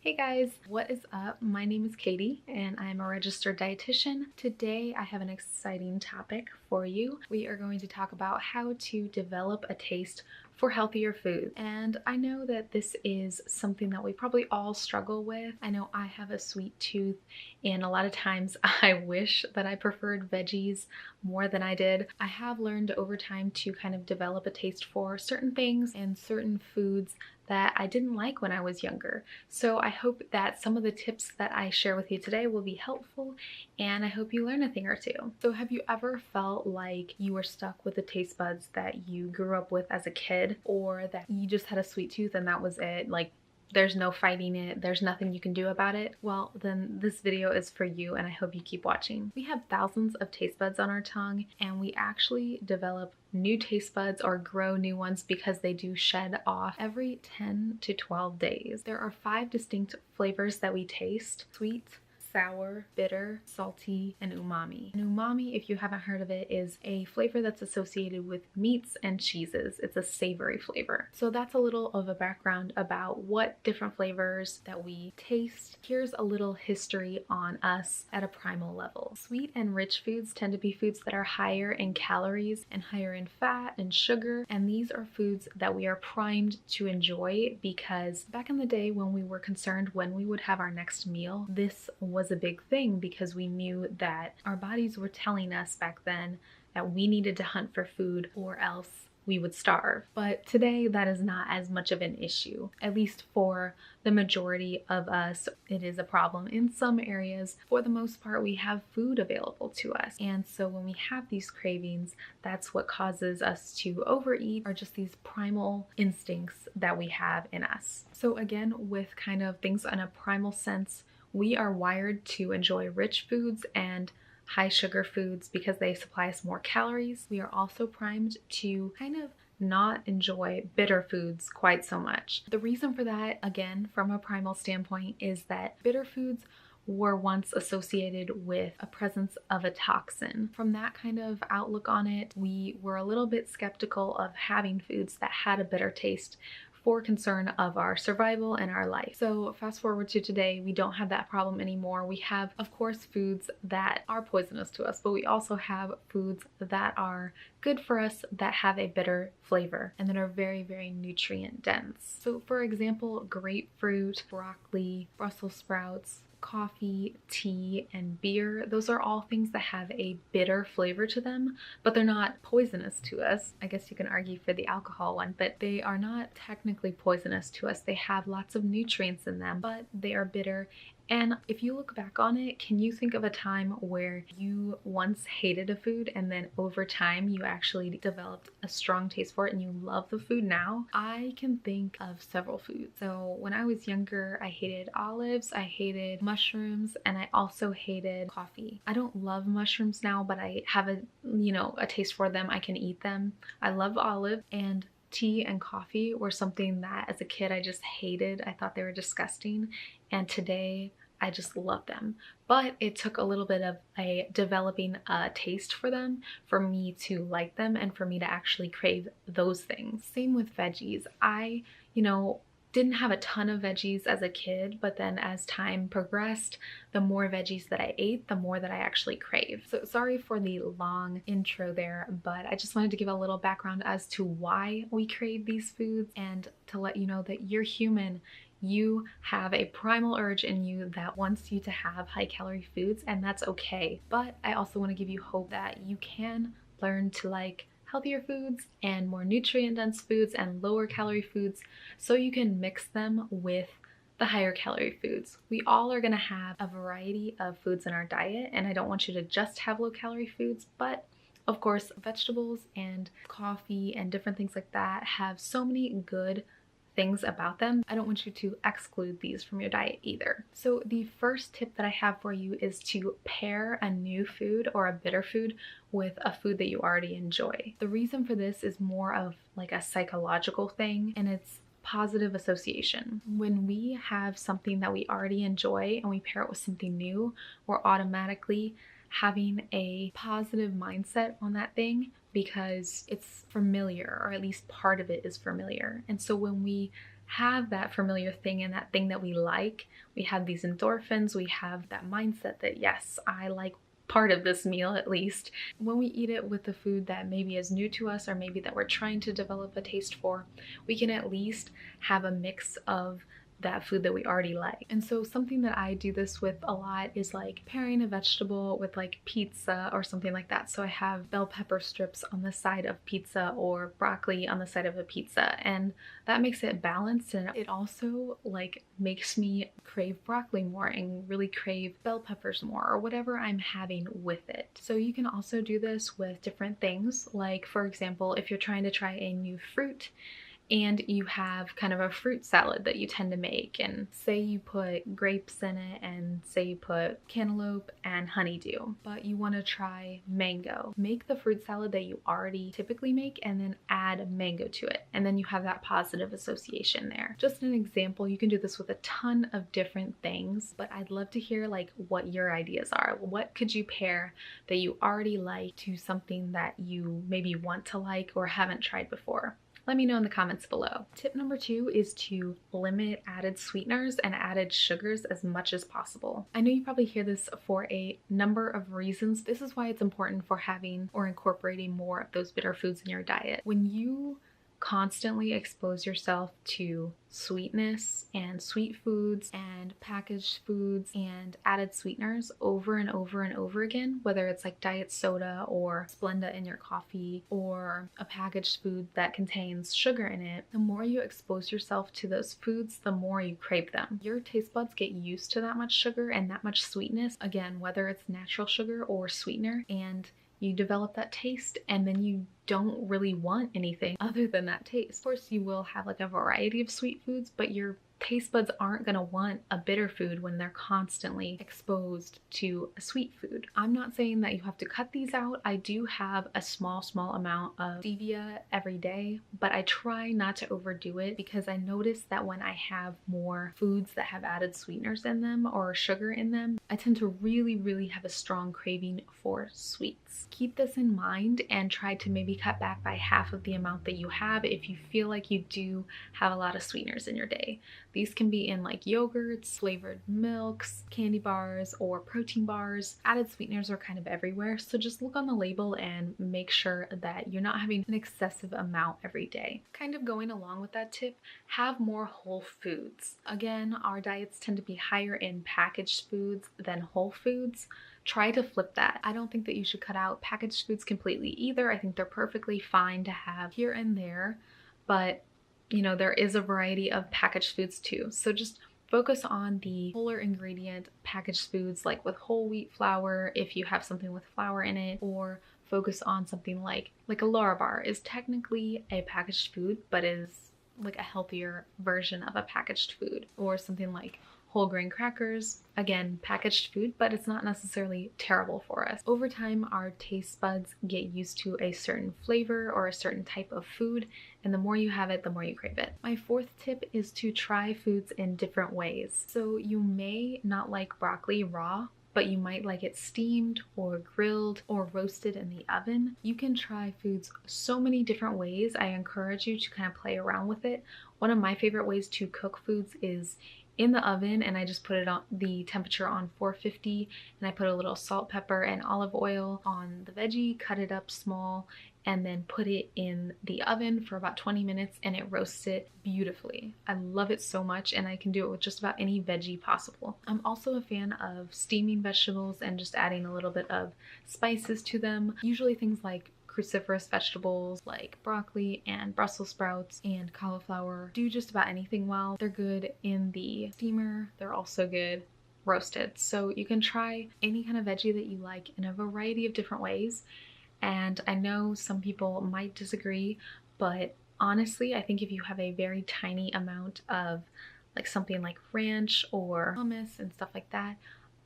Hey guys, what is up? My name is Katie and I'm a registered dietitian. Today I have an exciting topic for you. We are going to talk about how to develop a taste for healthier food. And I know that this is something that we probably all struggle with. I know I have a sweet tooth and a lot of times I wish that I preferred veggies more than I did. I have learned over time to kind of develop a taste for certain things and certain foods that I didn't like when I was younger. So I hope that some of the tips that I share with you today will be helpful and I hope you learn a thing or two. So have you ever felt like you were stuck with the taste buds that you grew up with as a kid, or that you just had a sweet tooth and that was it? Like, there's no fighting it, there's nothing you can do about it? Well, then this video is for you and I hope you keep watching. We have thousands of taste buds on our tongue and we actually develop new taste buds or grow new ones because they do shed off every 10 to 12 days. There are 5 distinct flavors that we taste: sweet, sour, bitter, salty, and umami. And umami, if you haven't heard of it, is a flavor that's associated with meats and cheeses. It's a savory flavor. So that's a little of a background about what different flavors that we taste. Here's a little history on us at a primal level. Sweet and rich foods tend to be foods that are higher in calories and higher in fat and sugar, and these are foods that we are primed to enjoy because back in the day when we were concerned when we would have our next meal, this was a big thing because we knew that our bodies were telling us back then that we needed to hunt for food or else we would starve. But today that is not as much of an issue. At least for the majority of us, it is a problem. In some areas, for the most part, we have food available to us. And so when we have these cravings, that's what causes us to overeat, or just these primal instincts that we have in us. So again, with kind of things in a primal sense, we are wired to enjoy rich foods and high sugar foods because they supply us more calories. We are also primed to kind of not enjoy bitter foods quite so much. The reason for that, again, from a primal standpoint, is that bitter foods were once associated with a presence of a toxin. From that kind of outlook on it, we were a little bit skeptical of having foods that had a bitter taste for concern of our survival and our life. So fast forward to today, we don't have that problem anymore. We have, of course, foods that are poisonous to us, but we also have foods that are good for us that have a bitter flavor and that are very, very nutrient dense. So for example, grapefruit, broccoli, Brussels sprouts, coffee, tea, and beer, those are all things that have a bitter flavor to them, but they're not poisonous to us. I guess you can argue for the alcohol one, but they are not technically poisonous to us. They have lots of nutrients in them, but they are bitter. And if you look back on it, can you think of a time where you once hated a food and then over time you actually developed a strong taste for it and you love the food now? I can think of several foods. So when I was younger, I hated olives, I hated mushrooms, and I also hated coffee. I don't love mushrooms now, but I have a taste for them. I can eat them. I love olive, and tea and coffee were something that as a kid I just hated. I thought they were disgusting, and today I just love them. But it took a little bit of developing a taste for them for me to like them and for me to actually crave those things. Same with veggies. I, didn't have a ton of veggies as a kid, but then as time progressed, the more veggies that I ate, the more that I actually crave. So sorry for the long intro there, but I just wanted to give a little background as to why we crave these foods and to let you know that you're human. You have a primal urge in you that wants you to have high calorie foods, and that's okay. But I also want to give you hope that you can learn to like healthier foods and more nutrient dense foods and lower calorie foods so you can mix them with the higher calorie foods. We all are going to have a variety of foods in our diet, and I don't want you to just have low calorie foods, but of course vegetables and coffee and different things like that have so many good things about them. I don't want you to exclude these from your diet either. So the first tip that I have for you is to pair a new food or a bitter food with a food that you already enjoy. The reason for this is more of like a psychological thing, and it's positive association. When we have something that we already enjoy and we pair it with something new, we're automatically having a positive mindset on that thing because it's familiar, or at least part of it is familiar. And so when we have that familiar thing and that thing that we like, we have these endorphins, we have that mindset that yes, I like part of this meal at least. When we eat it with the food that maybe is new to us or maybe that we're trying to develop a taste for, we can at least have a mix of that food that we already like. And so something that I do this with a lot is like pairing a vegetable with like pizza or something like that. So I have bell pepper strips on the side of pizza or broccoli on the side of a pizza, and that makes it balanced, and it also like makes me crave broccoli more and really crave bell peppers more or whatever I'm having with it. So you can also do this with different things, like for example, if you're trying to try a new fruit and you have kind of a fruit salad that you tend to make, and say you put grapes in it and say you put cantaloupe and honeydew, but you want to try mango. Make the fruit salad that you already typically make and then add mango to it, and then you have that positive association there. Just an example, you can do this with a ton of different things, but I'd love to hear like what your ideas are. What could you pair that you already like to something that you maybe want to like or haven't tried before? Let me know in the comments below. Tip number 2 is to limit added sweeteners and added sugars as much as possible. I know you probably hear this for a number of reasons. This is why it's important for having or incorporating more of those bitter foods in your diet. When you constantly expose yourself to sweetness and sweet foods and packaged foods and added sweeteners over and over and over again, whether it's like diet soda or Splenda in your coffee or a packaged food that contains sugar in it, the more you expose yourself to those foods, the more you crave them. Your taste buds get used to that much sugar and that much sweetness, again, whether it's natural sugar or sweetener, and you develop that taste, and then you don't really want anything other than that taste. Of course, you will have like a variety of sweet foods, but your taste buds aren't gonna want a bitter food when they're constantly exposed to a sweet food. I'm not saying that you have to cut these out. I do have a small amount of stevia every day, but I try not to overdo it because I notice that when I have more foods that have added sweeteners in them or sugar in them, I tend to really have a strong craving for sweets. Keep this in mind and try to maybe cut back by half of the amount that you have if you feel like you do have a lot of sweeteners in your day. These can be in like yogurts, flavored milks, candy bars, or protein bars. Added sweeteners are kind of everywhere, so just look on the label and make sure that you're not having an excessive amount every day. Kind of going along with that tip, have more whole foods. Again, our diets tend to be higher in packaged foods than whole foods. Try to flip that. I don't think that you should cut out packaged foods completely either. I think they're perfectly fine to have here and there, but you know, there is a variety of packaged foods too. So just focus on the wholer ingredient packaged foods, like with whole wheat flour if you have something with flour in it, or focus on something like a Larabar is technically a packaged food, but is like a healthier version of a packaged food, or something like whole grain crackers, again, packaged food, but it's not necessarily terrible for us. Over time, our taste buds get used to a certain flavor or a certain type of food, and the more you have it, the more you crave it. My 4th tip is to try foods in different ways. So you may not like broccoli raw, but you might like it steamed or grilled or roasted in the oven. You can try foods so many different ways. I encourage you to kind of play around with it. One of my favorite ways to cook foods is in the oven, and I just put it on the temperature on 450, and I put a little salt, pepper, and olive oil on the veggie, cut it up small, and then put it in the oven for about 20 minutes, and it roasts it beautifully. I love it so much, and I can do it with just about any veggie possible. I'm also a fan of steaming vegetables and just adding a little bit of spices to them, usually things like cruciferous vegetables like broccoli and Brussels sprouts and cauliflower. Do just about anything well. They're good in the steamer. They're also good roasted. So you can try any kind of veggie that you like in a variety of different ways. And I know some people might disagree, but honestly, I think if you have a very tiny amount of like something like ranch or hummus and stuff like that,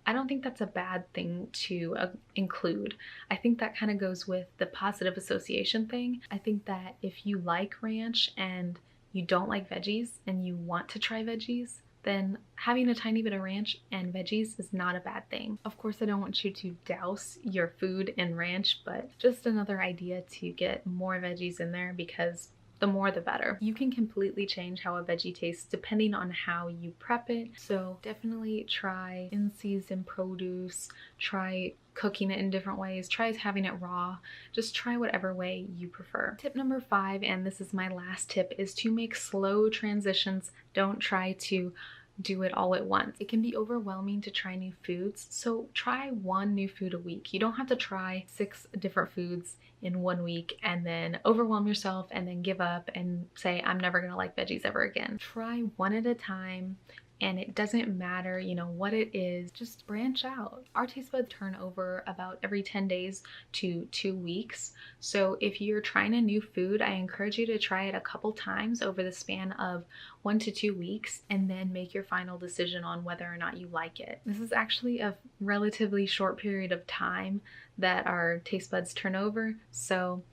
I don't think that's a bad thing to include. I think that kind of goes with the positive association thing. I think that if you like ranch and you don't like veggies and you want to try veggies, then having a tiny bit of ranch and veggies is not a bad thing. Of course, I don't want you to douse your food in ranch, but just another idea to get more veggies in there, because the more the better. You can completely change how a veggie tastes depending on how you prep it. So definitely try in-season produce, try cooking it in different ways, try having it raw, just try whatever way you prefer. Tip number 5, and this is my last tip, is to make slow transitions. Don't try to do it all at once. It can be overwhelming to try new foods, so try one new food a week. You don't have to try 6 different foods in 1 week and then overwhelm yourself and then give up and say, I'm never gonna like veggies ever again. Try one at a time, and it doesn't matter, you know, what it is, just branch out. Our taste buds turn over about every 10 days to 2 weeks. So if you're trying a new food, I encourage you to try it a couple times over the span of 1 to 2 weeks and then make your final decision on whether or not you like it. This is actually a relatively short period of time that our taste buds turn over. So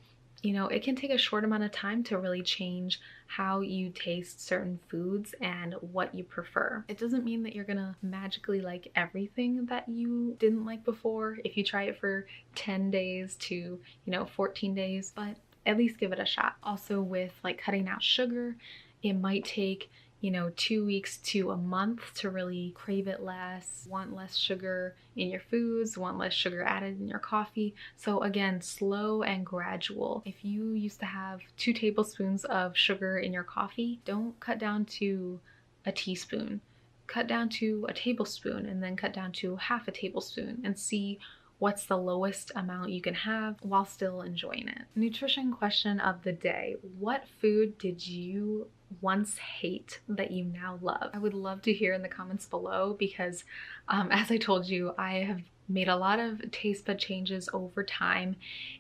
you know, it can take a short amount of time to really change how you taste certain foods and what you prefer. It doesn't mean that you're gonna magically like everything that you didn't like before if you try it for 10 days to, you know, 14 days, but at least give it a shot. Also with like cutting out sugar, it might take, you know, 2 weeks to a month to really crave it less, want less sugar in your foods, want less sugar added in your coffee. So again, slow and gradual. If you used to have 2 tablespoons of sugar in your coffee, don't cut down to a teaspoon. Cut down to a tablespoon and then cut down to half a tablespoon and see what's the lowest amount you can have while still enjoying it. Nutrition question of the day. What food did you once hate that you now love? I would love to hear in the comments below because as I told you, I have made a lot of taste bud changes over time,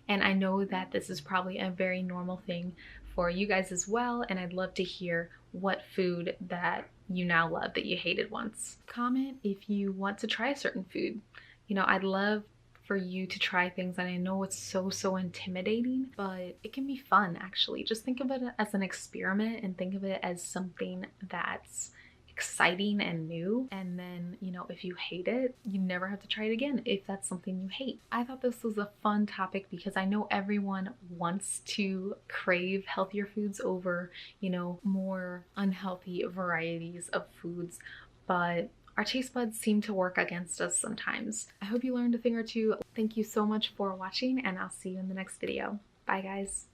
and I know that this is probably a very normal thing for you guys as well, and I'd love to hear what food that you now love that you hated once. Comment if you want to try a certain food. You know, I'd love for you to try things, and I know it's so intimidating, but it can be fun actually. Just think of it as an experiment and think of it as something that's exciting and new, and then, you know, if you hate it, you never have to try it again if that's something you hate. I thought this was a fun topic because I know everyone wants to crave healthier foods over, you know, more unhealthy varieties of foods, but our taste buds seem to work against us sometimes. I hope you learned a thing or two. Thank you so much for watching, and I'll see you in the next video. Bye guys.